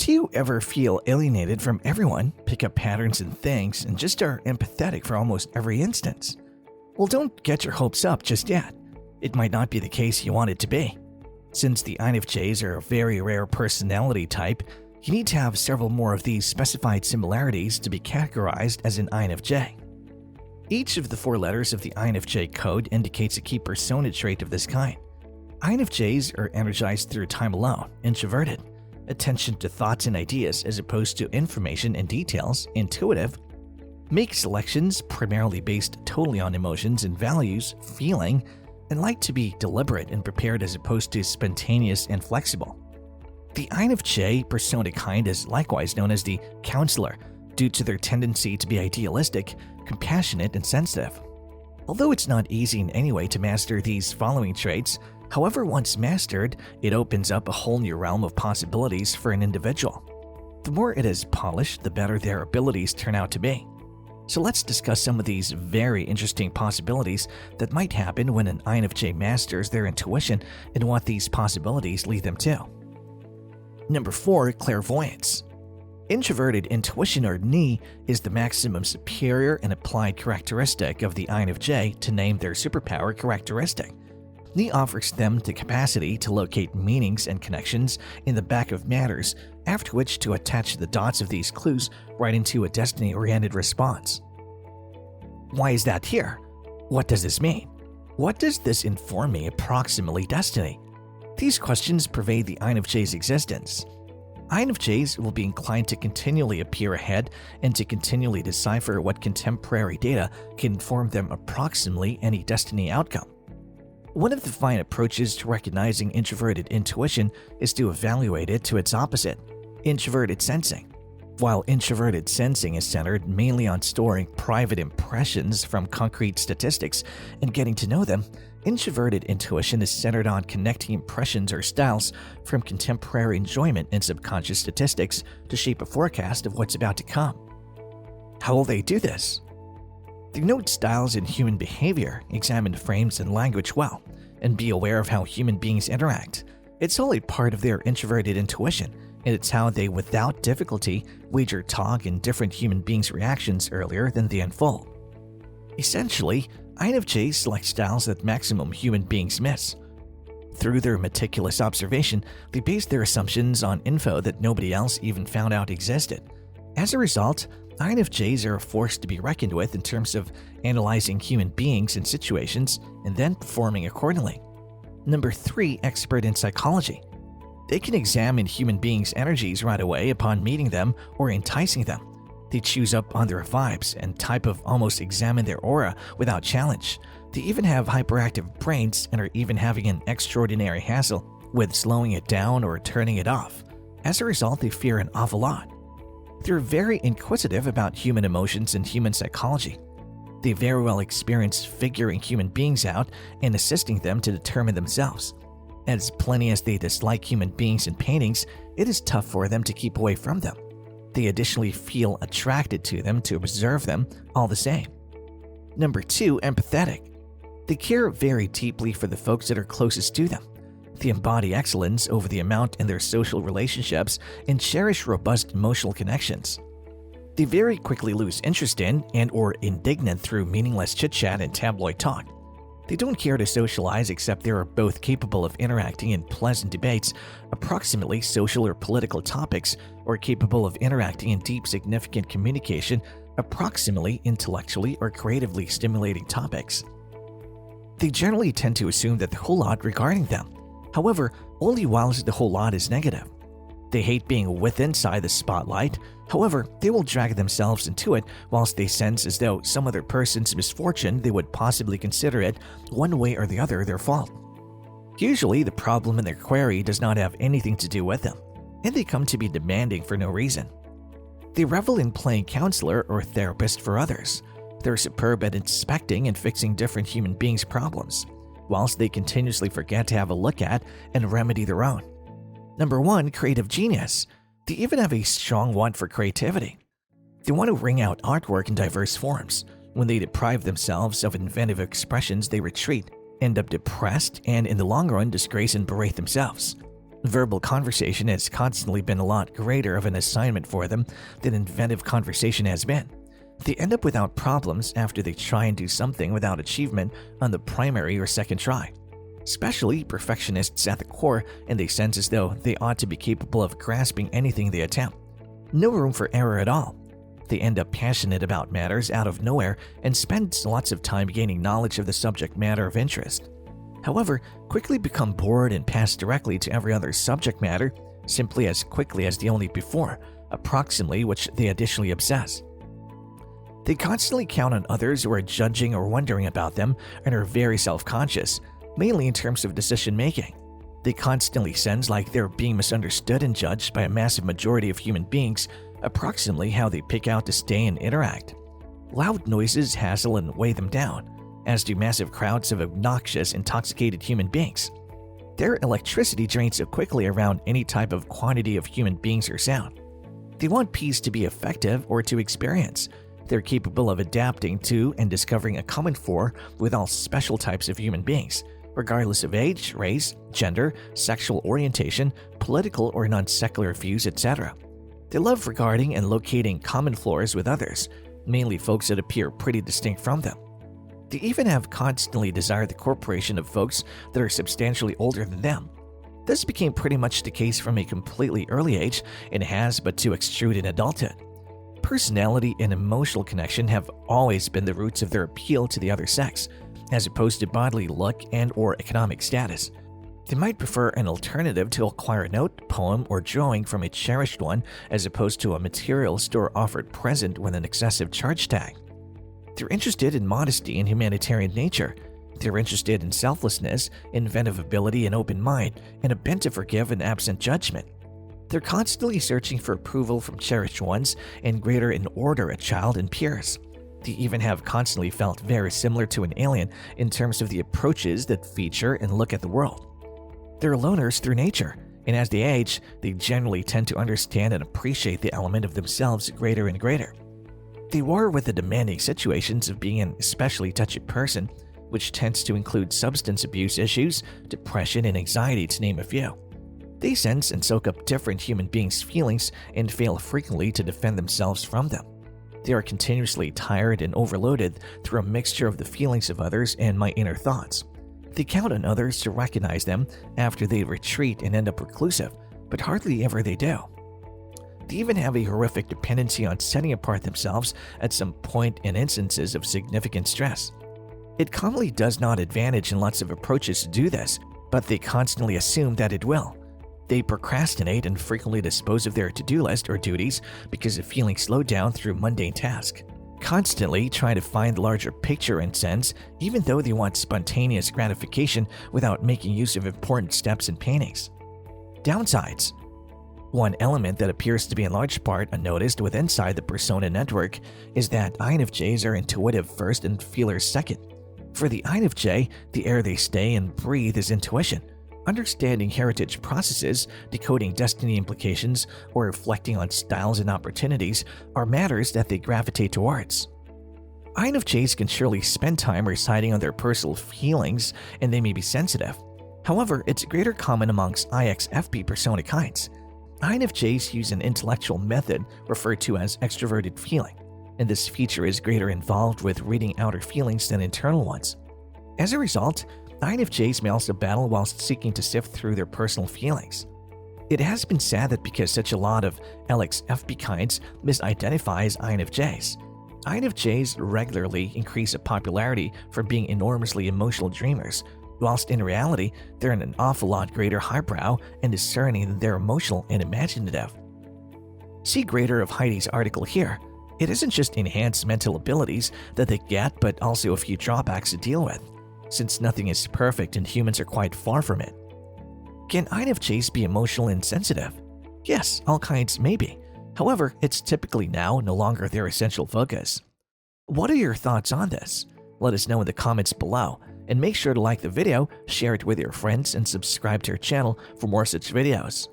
Do you ever feel alienated from everyone, pick up patterns in things, and just are empathetic for almost every instance? Well, don't get your hopes up just yet. It might not be the case you want it to be. Since the INFJs are a very rare personality type, you need to have several more of these specified similarities to be categorized as an INFJ. Each of the 4 letters of the INFJ code indicates a key persona trait of this kind. INFJs are energized through time alone, introverted, attention to thoughts and ideas as opposed to information and details, intuitive, make selections primarily based totally on emotions and values, feeling, and like to be deliberate and prepared as opposed to spontaneous and flexible. The INFJ persona kind is likewise known as the counselor due to their tendency to be idealistic, compassionate, and sensitive. Although it's not easy in any way to master these following traits, however, once mastered, it opens up a whole new realm of possibilities for an individual. The more it is polished, the better their abilities turn out to be. So let's discuss some of these very interesting possibilities that might happen when an INFJ masters their intuition and what these possibilities lead them to. Number 4. Clairvoyance. Introverted intuition, or NI, is the maximum superior and applied characteristic of the INFJ to name their superpower characteristic. NI offers them the capacity to locate meanings and connections in the back of matters, after which to attach the dots of these clues right into a destiny-oriented response. Why is that here? What does this mean? What does this inform me approximately destiny? These questions pervade the INFJ's existence. INFJs will be inclined to continually appear ahead and to continually decipher what contemporary data can inform them approximately any destiny outcome. One of the fine approaches to recognizing introverted intuition is to evaluate it to its opposite, introverted sensing. While introverted sensing is centered mainly on storing private impressions from concrete statistics and getting to know them, introverted intuition is centered on connecting impressions or styles from contemporary enjoyment and subconscious statistics to shape a forecast of what's about to come. How will they do this? They note styles in human behavior, examine frames and language well, and be aware of how human beings interact. It's all a part of their introverted intuition, and it's how they, without difficulty, wager talk in different human beings' reactions earlier than they unfold. Essentially, INFJs select styles that maximum human beings miss. Through their meticulous observation, they base their assumptions on info that nobody else even found out existed. As a result, INFJs are a force to be reckoned with in terms of analyzing human beings and situations and then performing accordingly. Number 3. Expert in psychology. They can examine human beings' energies right away upon meeting them or enticing them. They choose up on their vibes and type of almost examine their aura without challenge. They even have hyperactive brains and are even having an extraordinary hassle with slowing it down or turning it off. As a result, they fear an awful lot. They're very inquisitive about human emotions and human psychology. They very well experience figuring human beings out and assisting them to determine themselves. As plenty as they dislike human beings and paintings, it is tough for them to keep away from them. They additionally feel attracted to them to observe them all the same. Number 2. Empathetic. They care very deeply for the folks that are closest to them. They embody excellence over the amount in their social relationships and cherish robust emotional connections. They very quickly lose interest in and/or indignant through meaningless chit-chat and tabloid talk. They don't care to socialize except they are both capable of interacting in pleasant debates, approximately social or political topics, or capable of interacting in deep significant communication, approximately intellectually or creatively stimulating topics. They generally tend to assume that the whole lot regarding them. However, only whilst the whole lot is negative. They hate being with inside the spotlight. However, they will drag themselves into it whilst they sense as though some other person's misfortune they would possibly consider it, one way or the other, their fault. Usually, the problem in their query does not have anything to do with them, and they come to be demanding for no reason. They revel in playing counselor or therapist for others. They're superb at inspecting and fixing different human beings' problems, whilst they continuously forget to have a look at and remedy their own. Number 1. Creative genius. They even have a strong want for creativity. They want to wring out artwork in diverse forms. When they deprive themselves of inventive expressions, they retreat, end up depressed, and in the long run disgrace and berate themselves. Verbal conversation has constantly been a lot greater of an assignment for them than inventive conversation has been. They end up without problems after they try and do something without achievement on the primary or second try. Especially perfectionists at the core, and they sense as though they ought to be capable of grasping anything they attempt. No room for error at all. They end up passionate about matters out of nowhere and spend lots of time gaining knowledge of the subject matter of interest. However, quickly become bored and pass directly to every other subject matter simply as quickly as the only before, approximately which they additionally obsess. They constantly count on others who are judging or wondering about them and are very self-conscious, mainly in terms of decision-making. They constantly sense like they're being misunderstood and judged by a massive majority of human beings, approximately how they pick out to stay and interact. Loud noises hassle and weigh them down, as do massive crowds of obnoxious, intoxicated human beings. Their electricity drains so quickly around any type of quantity of human beings or sound. They want peace to be effective or to experience. They're capable of adapting to and discovering a common for with all special types of human beings, regardless of age, race, gender, sexual orientation, political or non-secular views, etc. They love regarding and locating common floors with others, mainly folks that appear pretty distinct from them. They even have constantly desired the corporation of folks that are substantially older than them. This became pretty much the case from a completely early age and has but to extrude in adulthood. Personality and emotional connection have always been the roots of their appeal to the other sex, as opposed to bodily look and or economic status. They might prefer an alternative to acquire a note, poem, or drawing from a cherished one as opposed to a material store-offered present with an excessive charge tag. They're interested in modesty and humanitarian nature. They're interested in selflessness, inventive ability and open mind, and a bent to forgive and absent judgment. They're constantly searching for approval from cherished ones and greater in order at child and peers. They even have constantly felt very similar to an alien in terms of the approaches that feature and look at the world. They're loners through nature, and as they age, they generally tend to understand and appreciate the element of themselves greater and greater. They war with the demanding situations of being an especially touchy person, which tends to include substance abuse issues, depression, and anxiety, to name a few. They sense and soak up different human beings' feelings and fail frequently to defend themselves from them. They are continuously tired and overloaded through a mixture of the feelings of others and my inner thoughts. They count on others to recognize them after they retreat and end up reclusive, but hardly ever they do. They even have a horrific dependency on setting apart themselves at some point in instances of significant stress. It commonly does not advantage in lots of approaches to do this, but they constantly assume that it will. They procrastinate and frequently dispose of their to-do list or duties because of feeling slowed down through mundane tasks, constantly trying to find the larger picture in sense, even though they want spontaneous gratification without making use of important steps and paintings. Downsides. One element that appears to be in large part unnoticed with inside the persona network is that INFJs are intuitive first and feelers second. For the INFJ, the air they stay and breathe is intuition. Understanding heritage processes, decoding destiny implications, or reflecting on styles and opportunities are matters that they gravitate towards. INFJs can surely spend time reciting on their personal feelings, and they may be sensitive. However, it's greater common amongst IXFP persona kinds. INFJs use an intellectual method referred to as extroverted feeling, and this feature is greater involved with reading outer feelings than internal ones. As a result, INFJs may also battle whilst seeking to sift through their personal feelings. It has been said that because such a lot of LXFP kinds misidentify as INFJs, INFJs regularly increase in popularity for being enormously emotional dreamers, whilst in reality, they're an awful lot greater highbrow and discerning than they're emotional and imaginative. See greater of Heidi's article here. It isn't just enhanced mental abilities that they get, but also a few drawbacks to deal with, since nothing is perfect and humans are quite far from it. Can INFJs be emotional and sensitive? Yes, all kinds maybe. However, it's typically now no longer their essential focus. What are your thoughts on this? Let us know in the comments below, and make sure to like the video, share it with your friends, and subscribe to our channel for more such videos.